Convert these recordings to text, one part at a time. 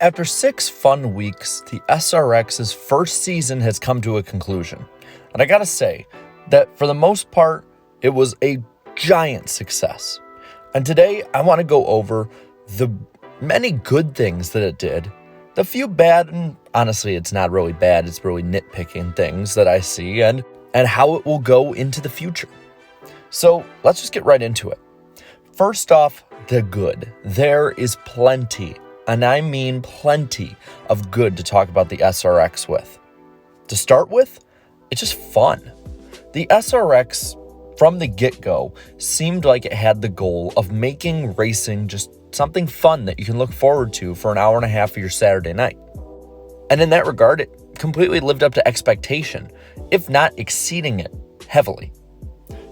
After 6 fun weeks, the SRX's first season has come to a conclusion. And I gotta say that for the most part, it was a giant success. And today I want to go over the many good things that it did, the few bad, and honestly it's not really bad, it's really nitpicking things that I see, and how it will go into the future. So let's just get right into it. First off, the good. There is plenty, and I mean plenty, of good to talk about the SRX with. To start with, it's just fun. The SRX, from the get-go, seemed like it had the goal of making racing just something fun that you can look forward to for an hour and a half of your Saturday night. And in that regard, it completely lived up to expectation, if not exceeding it heavily.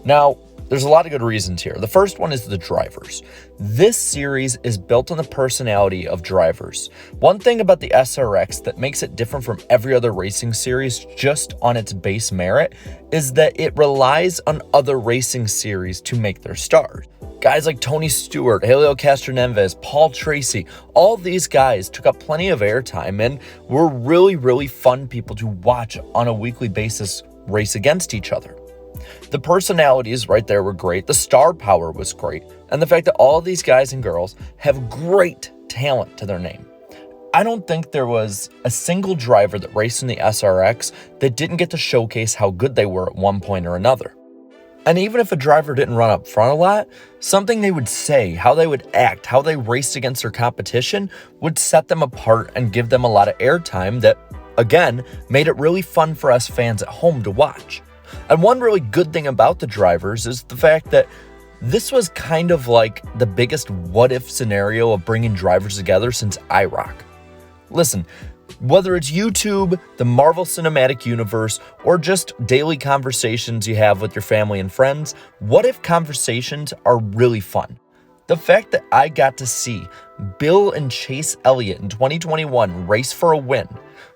Now, there's a lot of good reasons here. The first one is the drivers. This series is built on the personality of drivers. One thing about the SRX that makes it different from every other racing series just on its base merit is that it relies on other racing series to make their stars. Guys like Tony Stewart, Helio Castroneves, Paul Tracy, all these guys took up plenty of airtime and were really, really fun people to watch on a weekly basis race against each other. The personalities right there were great, the star power was great, and the fact that all these guys and girls have great talent to their name. I don't think there was a single driver that raced in the SRX that didn't get to showcase how good they were at one point or another. And even if a driver didn't run up front a lot, something they would say, how they would act, how they raced against their competition would set them apart and give them a lot of airtime that, again, made it really fun for us fans at home to watch. And one really good thing about the drivers is the fact that this was kind of like the biggest what-if scenario of bringing drivers together since IROC. Listen, whether it's YouTube, the Marvel Cinematic Universe, or just daily conversations you have with your family and friends, what-if conversations are really fun. The fact that I got to see Bill and Chase Elliott in 2021 race for a win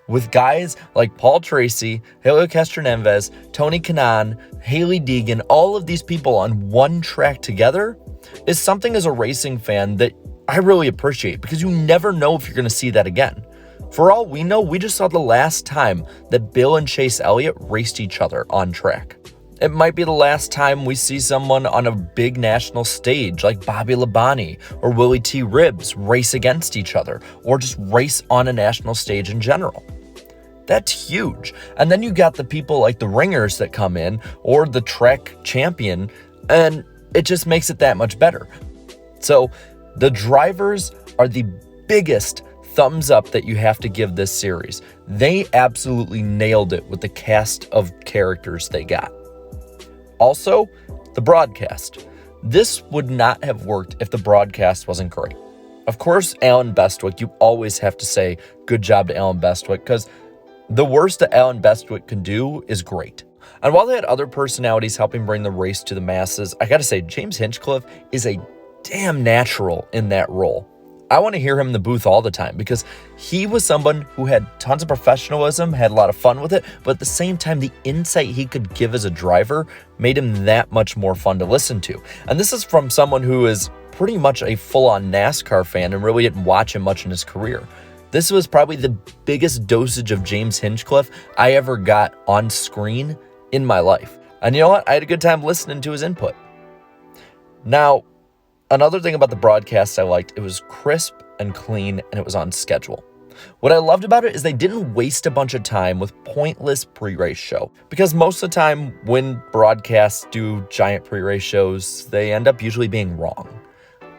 with guys like Paul Tracy, Helio Castroneves, Tony Kanaan, Hailie Deegan, all of these people on one track together is something as a racing fan that I really appreciate because you never know if you're going to see that again. For all we know, we just saw the last time that Bill and Chase Elliott raced each other on track. It might be the last time we see someone on a big national stage like Bobby Labonte or Willie T. Ribbs race against each other or just race on a national stage in general. That's huge. And then you got the people like the ringers that come in or the Trek champion, and it just makes it that much better. So the drivers are the biggest thumbs up that you have to give this series. They absolutely nailed it with the cast of characters they got. Also, the broadcast. This would not have worked if the broadcast wasn't great. Of course, Alan Bestwick, you always have to say good job to Alan Bestwick because the worst that Alan Bestwick can do is great. And while they had other personalities helping bring the race to the masses, I gotta say, James Hinchcliffe is a damn natural in that role. I want to hear him in the booth all the time because he was someone who had tons of professionalism, had a lot of fun with it, but at the same time, the insight he could give as a driver made him that much more fun to listen to. And this is from someone who is pretty much a full-on NASCAR fan and really didn't watch him much in his career. This was probably the biggest dosage of James Hinchcliffe I ever got on screen in my life. And you know what? I had a good time listening to his input. Now, another thing about the broadcast I liked, it was crisp and clean and it was on schedule. What I loved about it is they didn't waste a bunch of time with pointless pre-race show. Because most of the time when broadcasts do giant pre-race shows, they end up usually being wrong.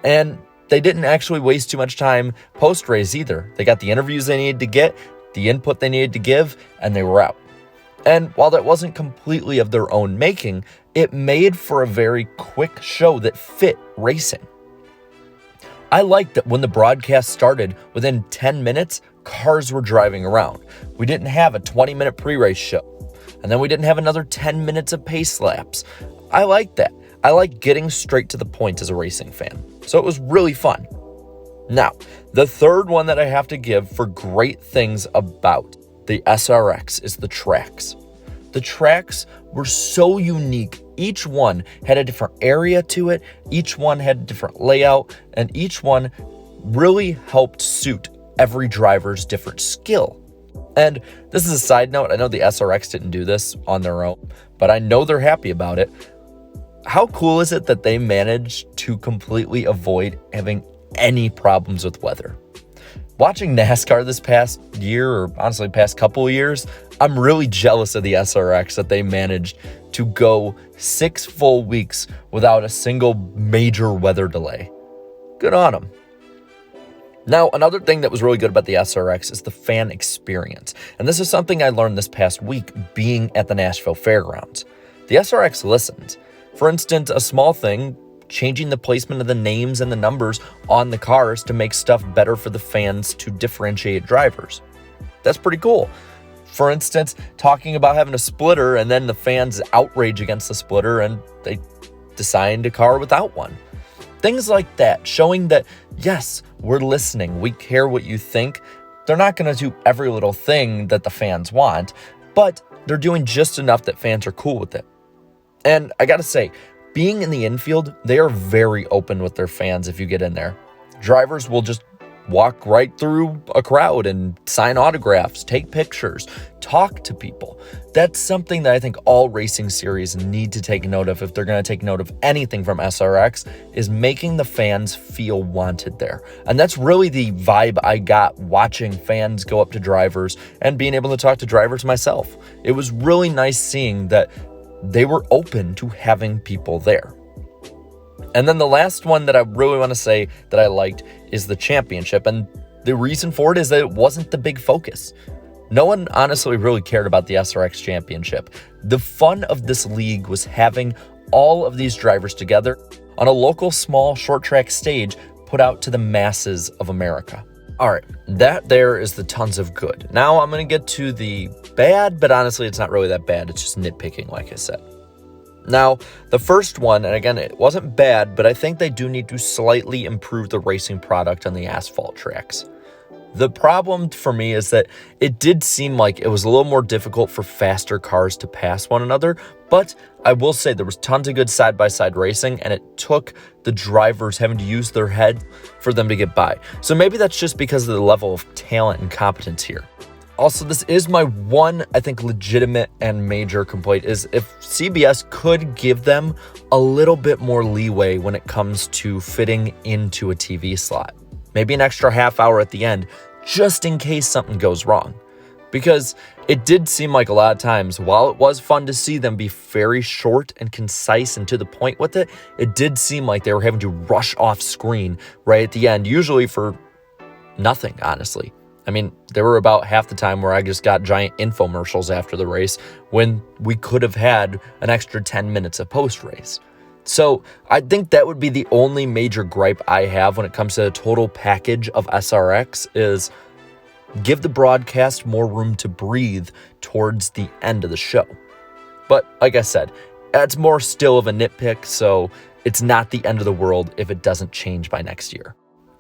And they didn't actually waste too much time post-race either. They got the interviews they needed to get, the input they needed to give, and they were out. And while that wasn't completely of their own making, it made for a very quick show that fit racing. I liked that when the broadcast started, within 10 minutes, cars were driving around. We didn't have a 20-minute pre-race show. And then we didn't have another 10 minutes of pace laps. I liked that. I like getting straight to the point as a racing fan. So it was really fun. Now, the third one that I have to give for great things about the SRX is the tracks. The tracks were so unique. Each one had a different area to it. Each one had a different layout, and each one really helped suit every driver's different skill. And this is a side note. I know the SRX didn't do this on their own, but I know they're happy about it. How cool is it that they managed to completely avoid having any problems with weather? Watching NASCAR this past year, or honestly past couple of years, I'm really jealous of the SRX that they managed to go 6 full weeks without a single major weather delay. Good on them. Now, another thing that was really good about the SRX is the fan experience. And this is something I learned this past week being at the Nashville Fairgrounds. The SRX listens. For instance, a small thing, changing the placement of the names and the numbers on the cars to make stuff better for the fans to differentiate drivers. That's pretty cool. For instance, talking about having a splitter and then the fans outrage against the splitter and they designed a car without one. Things like that, showing that, yes, we're listening, we care what you think. They're not going to do every little thing that the fans want, but they're doing just enough that fans are cool with it. And I got to say, being in the infield, they are very open with their fans if you get in there. Drivers will just walk right through a crowd and sign autographs, take pictures, talk to people. That's something that I think all racing series need to take note of if they're going to take note of anything from SRX, is making the fans feel wanted there. And that's really the vibe I got watching fans go up to drivers and being able to talk to drivers myself. It was really nice seeing that they were open to having people there. And then the last one that I really want to say that I liked is the championship. And the reason for it is that it wasn't the big focus. No one honestly really cared about the SRX championship. The fun of this league was having all of these drivers together on a local small short track stage put out to the masses of America. All right, that there is the tons of good. Now I'm going to get to the bad, but honestly, it's not really that bad. It's just nitpicking, like I said. Now, the first one, and again, it wasn't bad, but I think they do need to slightly improve the racing product on the asphalt tracks. The problem for me is that it did seem like it was a little more difficult for faster cars to pass one another, but I will say there was tons of good side-by-side racing, and it took the drivers having to use their head for them to get by. So maybe that's just because of the level of talent and competence here. Also, this is my one, I think, legitimate and major complaint is if CBS could give them a little bit more leeway when it comes to fitting into a TV slot. Maybe an extra half hour at the end, just in case something goes wrong. Because it did seem like a lot of times, while it was fun to see them be very short and concise and to the point with it, it did seem like they were having to rush off screen right at the end, usually for nothing, honestly. I mean, there were about half the time where I just got giant infomercials after the race when we could have had an extra 10 minutes of post-race. So I think that would be the only major gripe I have when it comes to the total package of SRX is give the broadcast more room to breathe towards the end of the show. But like I said, that's more still of a nitpick, so it's not the end of the world if it doesn't change by next year.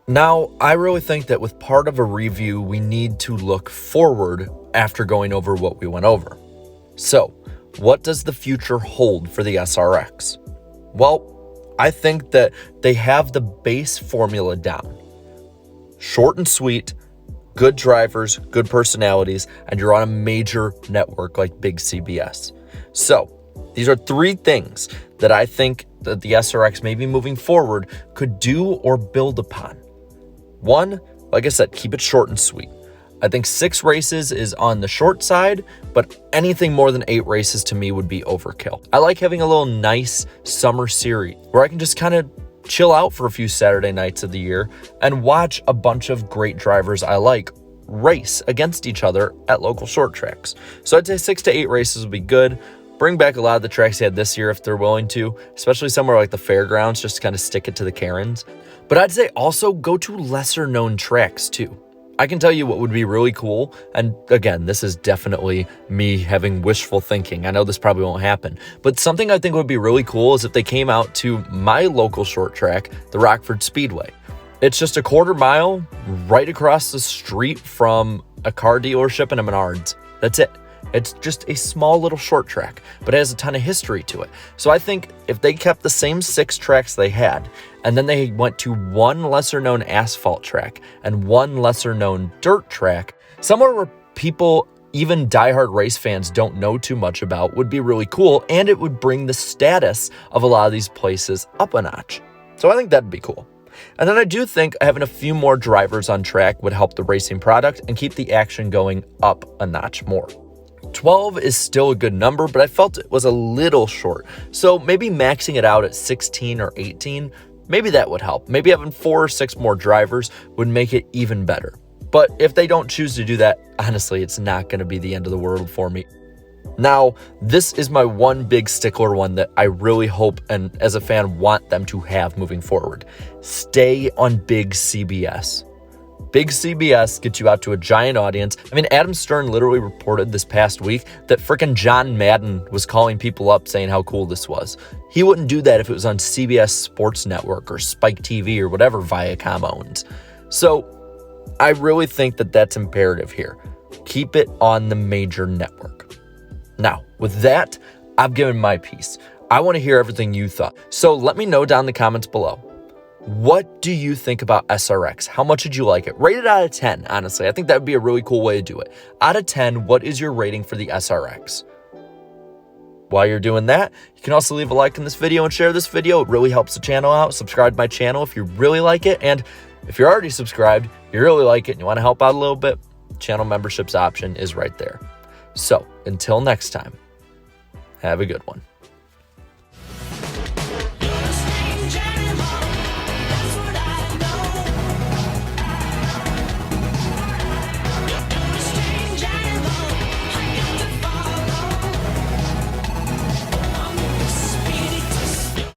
Now, I really think that with part of a review, we need to look forward after going over what we went over. So, what does the future hold for the SRX? Well, I think that they have the base formula down. Short and sweet, good drivers, good personalities, and you're on a major network like Big CBS. So, these are 3 things that I think that the SRX maybe moving forward could do or build upon. 1, like I said, keep it short and sweet. I think 6 races is on the short side, but anything more than 8 races to me would be overkill. I like having a little nice summer series where I can just kind of chill out for a few Saturday nights of the year and watch a bunch of great drivers I like race against each other at local short tracks. So I'd say 6 to 8 races would be good. Bring back a lot of the tracks they had this year if they're willing to, especially somewhere like the Fairgrounds, just to kind of stick it to the Karens. But I'd say also go to lesser known tracks too. I can tell you what would be really cool, and again, this is definitely me having wishful thinking. I know this probably won't happen, but something I think would be really cool is if they came out to my local short track, the Rockford Speedway. It's just a quarter mile right across the street from a car dealership and a Menards. That's it. It's just a small little short track, but it has a ton of history to it. So I think if they kept the same 6 tracks they had, and then they went to one lesser known asphalt track and one lesser known dirt track, somewhere where people, even diehard race fans, don't know too much about, would be really cool, and it would bring the status of a lot of these places up a notch. So I think that'd be cool. And then I do think having a few more drivers on track would help the racing product and keep the action going up a notch more. 12 is still a good number, but I felt it was a little short. So maybe maxing it out at 16 or 18, maybe that would help. Maybe having 4 or 6 more drivers would make it even better. But if they don't choose to do that, honestly, it's not going to be the end of the world for me. Now, this is my one big stickler one that I really hope and as a fan want them to have moving forward. Stay on big CBS. Big CBS gets you out to a giant audience. I mean, Adam Stern literally reported this past week that frickin' John Madden was calling people up saying how cool this was. He wouldn't do that if it was on CBS Sports Network or Spike TV or whatever Viacom owns. So I really think that that's imperative here. Keep it on the major network. Now, with that, I've given my piece. I want to hear everything you thought. So let me know down in the comments below. What do you think about SRX? How much did you like it? Rate it out of 10, honestly. I think that would be a really cool way to do it. Out of 10, what is your rating for the SRX? While you're doing that, you can also leave a like on this video and share this video. It really helps the channel out. Subscribe to my channel if you really like it. And if you're already subscribed, you really like it, and you want to help out a little bit, channel memberships option is right there. So until next time, have a good one.